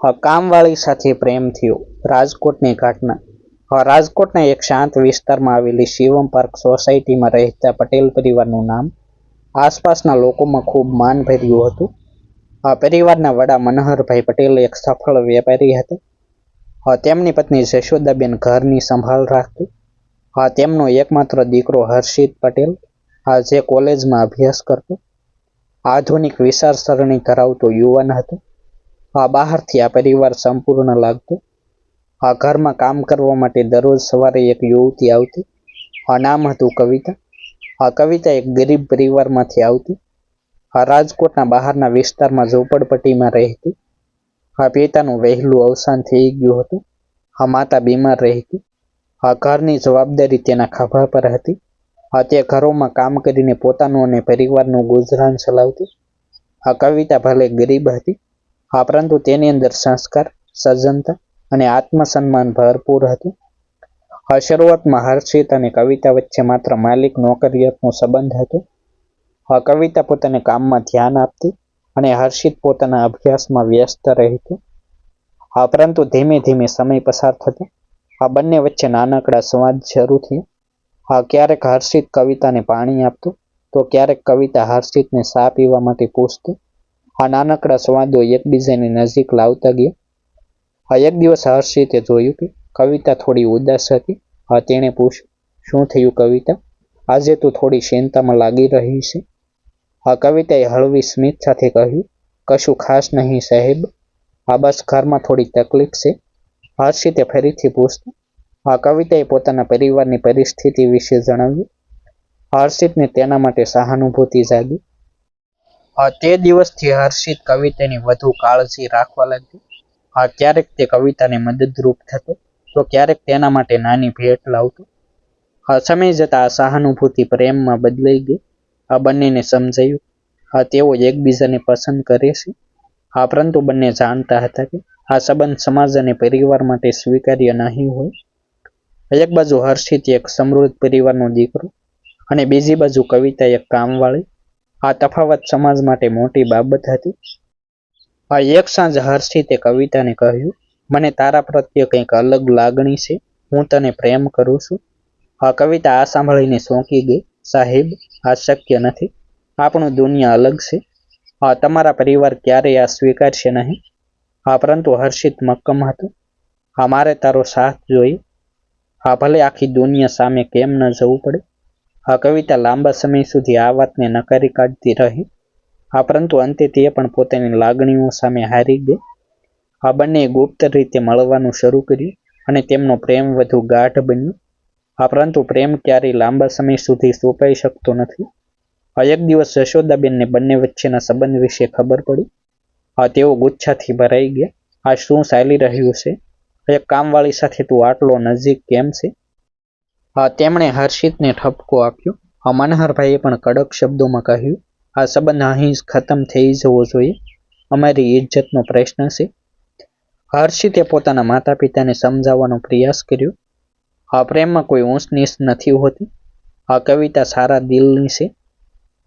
કામવાળી સાથે પ્રેમ થયો. રાજકોટની ઘટના. રાજકોટના એક શાંત વિસ્તારમાં આવેલી શિવમ પાર્ક સોસાયટીમાં રહેતા પટેલ પરિવારનું નામ આસપાસના લોકોમાં ખૂબ માન ભર્યું હતું. આ પરિવારના વડા મનહરભાઈ પટેલ એક સફળ વેપારી હતા. તેમની પત્ની જશોદાબેન ઘરની સંભાળ રાખતી. તેમનો એકમાત્ર દીકરો હર્ષિત પટેલ જે કોલેજમાં અભ્યાસ કરતો. આધુનિક વિચારસરણી ધરાવતો યુવાન હતો. બહારથી આ પરિવાર સંપૂર્ણ લાગતો. ઘરમાં કામ કરવા માટે દરરોજ સવારે એક યુવતી આવતી. નામ હતું કવિતા. કવિતા એક ગરીબ પરિવારમાંથી આવતી. રાજકોટના બહારના વિસ્તારમાં ઝૂંપડપટ્ટીમાં રહેતી. પિતાનું વહેલું અવસાન થઈ ગયું હતું. માતા બીમાર રહેતી. ઘરની જવાબદારી તેના ખભા પર હતી. તે ઘરોમાં કામ કરીને પોતાનું અને પરિવારનું ગુજરાન ચલાવતી. કવિતા ભલે ગરીબ હતી, પરંતુ તેની અંદર સંસ્કાર, સજ્જનતા અને આત્મસન્માન ભરપૂર હતું. શરૂઆતમાં હર્ષિત અને કવિતા વચ્ચે માત્ર માલિક નોકરિયાતનો સંબંધ હતો. કવિતા પોતાના કામમાં ધ્યાન આપતી અને હર્ષિત પોતાના અભ્યાસમાં વ્યસ્ત રહેતો. પરંતુ ધીમે ધીમે સમય પસાર થતો આ બંને વચ્ચે નાનકડા સંવાદ શરૂ થયા. ક્યારેક હર્ષિત કવિતાને પાણી આપતો, તો ક્યારેક કવિતા હર્ષિતને ચા પીવા માટે પૂછતી. આ નાનકડા સંવાદો એકબીજાની નજીક લાવતા ગયા. એક દિવસ હર્ષિતે જોયું કે કવિતા થોડી ઉદાસ હતી. તેણે પૂછ્યું, શું થયું કવિતા? આજે તું થોડી ચિંતામાં લાગી રહી છે. કવિતાએ હળવી સ્મિત સાથે કહ્યું, કશું ખાસ નહીં સાહેબ, બસ ઘરમાં થોડી તકલીફ છે. હર્ષિતે ફરીથી પૂછતું. કવિતાએ પોતાના પરિવારની પરિસ્થિતિ વિશે જણાવ્યું. હર્ષિતને તેના માટે સહાનુભૂતિ જાગી. તે દિવસથી હર્ષિત કવિતાની વધુ કાળજી રાખવા લાગ્યો. ક્યારેક તે કવિતાને મદદરૂપ થતો, તો ક્યારેક તેના માટે નાની ભેટ લાવતો. સમય જતાં આ સહાનુભૂતિ પ્રેમમાં બદલાઈ ગઈ. બંનેને સમજાયું તેઓ એકબીજાને પસંદ કરે છે. પરંતુ બંને જાણતા હતા કે આ સંબંધ સમાજ અને પરિવાર માટે સ્વીકાર્ય નહીં હોય. એક બાજુ હર્ષિત એક સમૃદ્ધ પરિવારનો દીકરો અને બીજી બાજુ કવિતા એક કામવાળી. આ તફાવત સમાજ માટે મોટી બાબત હતી. એક સાંજ હર્ષિતે કવિતાને કહ્યું, મને તારા પ્રત્યે કંઈક અલગ લાગણી છે. હું તને પ્રેમ કરું છું. કવિતા આ સાંભળીને ચોંકી ગઈ. સાહેબ, આ શક્ય નથી. આપણું દુનિયા અલગ છે. તમારા પરિવાર ક્યારેય આ સ્વીકારશે નહીં. પરંતુ હર્ષિત મક્કમ હતો. મારે તારો સાથ જોઈએ. ભલે આખી દુનિયા સામે કેમ ન જવું પડે. કવિતા લાંબા સમય સુધી આ વાતને નકારી કાઢતી રહી. પરંતુ અંતે તે પણ પોતાની લાગણીઓ સામે હારી ગઈ. બંને ગુપ્ત રીતે મળવાનું શરૂ કર્યું અને તેમનો પ્રેમ વધુ ગાઢ બન્યો. પરંતુ પ્રેમ ક્યારેય લાંબા સમય સુધી છુપાઈ શકતો નથી. એક દિવસ જશોદાબેનને બંને વચ્ચેના સંબંધ વિશે ખબર પડી. તેઓ ગુચ્છાથી ભરાઈ ગયા. આ શું ચાલી રહ્યું છે? એક કામવાળી સાથે તું આટલો નજીક કેમ છે? તેમણે હર્ષિતને ઠપકો આપ્યો. મનહરભાઈએ પણ કડક શબ્દોમાં કહ્યું, આ સંબંધ અહીં જ ખતમ થઈ જવો જોઈએ. અમારી ઇજ્જતનો પ્રશ્ન છે. હર્ષિતે પોતાના માતા પિતાને સમજાવવાનો પ્રયાસ કર્યો. પ્રેમમાં કોઈ ઊંચ નીચ નથી હોતી. કવિતા સારા દિલની છે.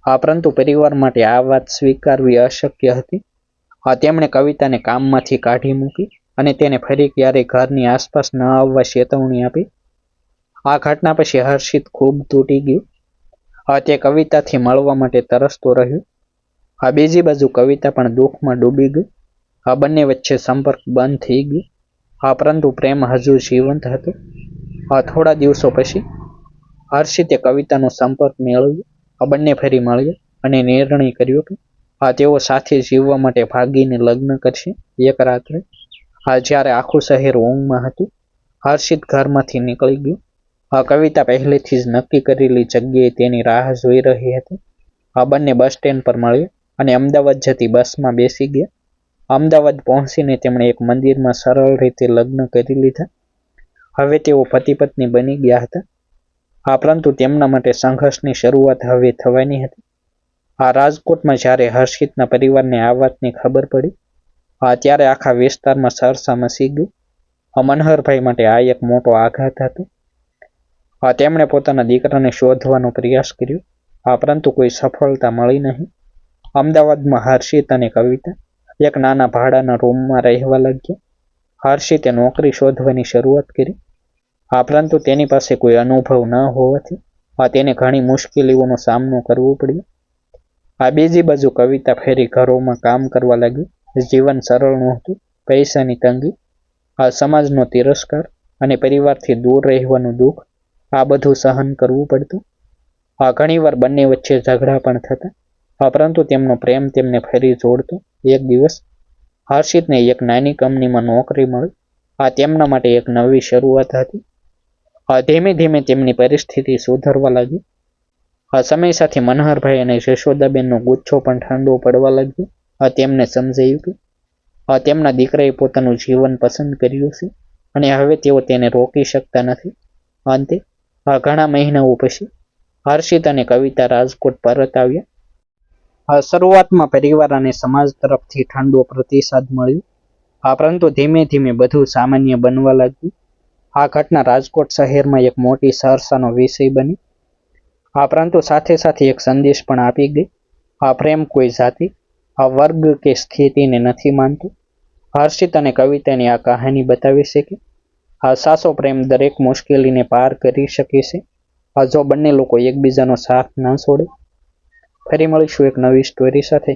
પરંતુ પરિવાર માટે આ વાત સ્વીકારવી અશક્ય હતી. તેમણે કવિતાને કામમાંથી કાઢી મૂકી અને તેને ફરી ક્યારેય ઘરની આસપાસ ન આવવા ચેતવણી આપી. આ ઘટના પછી હર્ષિત ખૂબ તૂટી ગયું. તે કવિતાથી મળવા માટે તરસતો રહ્યો. બીજી બાજુ કવિતા પણ દુઃખમાં ડૂબી ગઈ. બંને વચ્ચે સંપર્ક બંધ થઈ ગયો. પરંતુ પ્રેમ હજુ જીવંત હતો. થોડા દિવસો પછી હર્ષિતે કવિતાનો સંપર્ક મેળવ્યો. બંને ફરી મળ્યા અને નિર્ણય કર્યો કે તેઓ સાથે જીવવા માટે ભાગીને લગ્ન કરશે. એક રાત્રે જ્યારે આખું શહેર ઊંઘમાં હતું, હર્ષિત ઘરમાંથી નીકળી ગયો. કવિતા પહેલેથી જ નક્કી કરેલી જગ્યાએ તેની રાહ જોઈ રહી હતી. બંને બસ સ્ટેન્ડ પર મળ્યા અને અમદાવાદ જતી બસમાં બેસી ગયા. અમદાવાદ પહોંચીને તેમણે એક મંદિરમાં સરળ રીતે લગ્ન કરી લીધા. હવે તેઓ પતિ પત્ની બની ગયા હતા. પરંતુ તેમના માટે સંઘર્ષની શરૂઆત હવે થવાની હતી. રાજકોટમાં જ્યારે હર્ષિતના પરિવારને આ વાતની ખબર પડી, ત્યારે આખા વિસ્તારમાં ચર્ચા મચી ગઈ. મનહરભાઈ માટે આ એક મોટો આઘાત હતો. તેમણે પોતાના દીકરાને શોધવાનો પ્રયાસ કર્યો, પરંતુ કોઈ સફળતા મળી નહીં. અમદાવાદમાં હર્ષિત અને કવિતા એક નાના ભાડાના રૂમમાં રહેવા લાગ્યા. હર્ષિતે નોકરી શોધવાની શરૂઆત કરી. પરંતુ તેની પાસે કોઈ અનુભવ ન હોવાથી તેને ઘણી મુશ્કેલીઓનો સામનો કરવો પડ્યો. બીજી બાજુ કવિતા ફેરી ઘરોમાં કામ કરવા લાગી. જીવન સરળ નહોતું. પૈસાની તંગી, સમાજનો તિરસ્કાર અને પરિવારથી દૂર રહેવાનું દુઃખ, આ બધું સહન કરવું પડતું. ઘણીવાર બંને વચ્ચે ઝઘડા પણ થતા, પરંતુ તેમનો પ્રેમ તેમને ફરી જોડતો. એક દિવસ હર્ષિતને એક નાની કંપનીમાં નોકરી મળી. તેમના માટે એક નવી શરૂઆત હતી. ધીમે ધીમે તેમની પરિસ્થિતિ સુધરવા લાગી. સમય સાથે મનહરભાઈ અને જશોદાબેનનો ગુચ્છો પણ ઠંડો પડવા લાગ્યો. તેમને સમજાયું કે તેમના દીકરાએ પોતાનું જીવન પસંદ કર્યું છે અને હવે તેઓ તેને રોકી શકતા નથી. અંતે ઘણા મહિનાઓ પછી હર્ષિત અને કવિતા રાજકોટ પરત આવ્યા. શરૂઆતમાં પરિવાર અને સમાજ તરફથી ઠંડો પ્રતિસાદ મળ્યો, પરંતુ ધીમે ધીમે બધું સામાન્ય બનવા લાગ્યું. આ ઘટના રાજકોટ શહેરમાં એક મોટી ચર્ચાનો વિષય બની. પરંતુ સાથે સાથે એક સંદેશ પણ આપી ગઈ. પ્રેમ કોઈ જાતિ, વર્ગ કે સ્થિતિને નથી માનતું. હર્ષિત અને કવિતાની આ કહાની બતાવે છે કે સાચો પ્રેમ દરેક મુશ્કેલીને પાર કરી શકે છે, જો બંને લોકો એકબીજાનો સાથ ન છોડે. ફરી મળીશું એક નવી સ્ટોરી સાથે.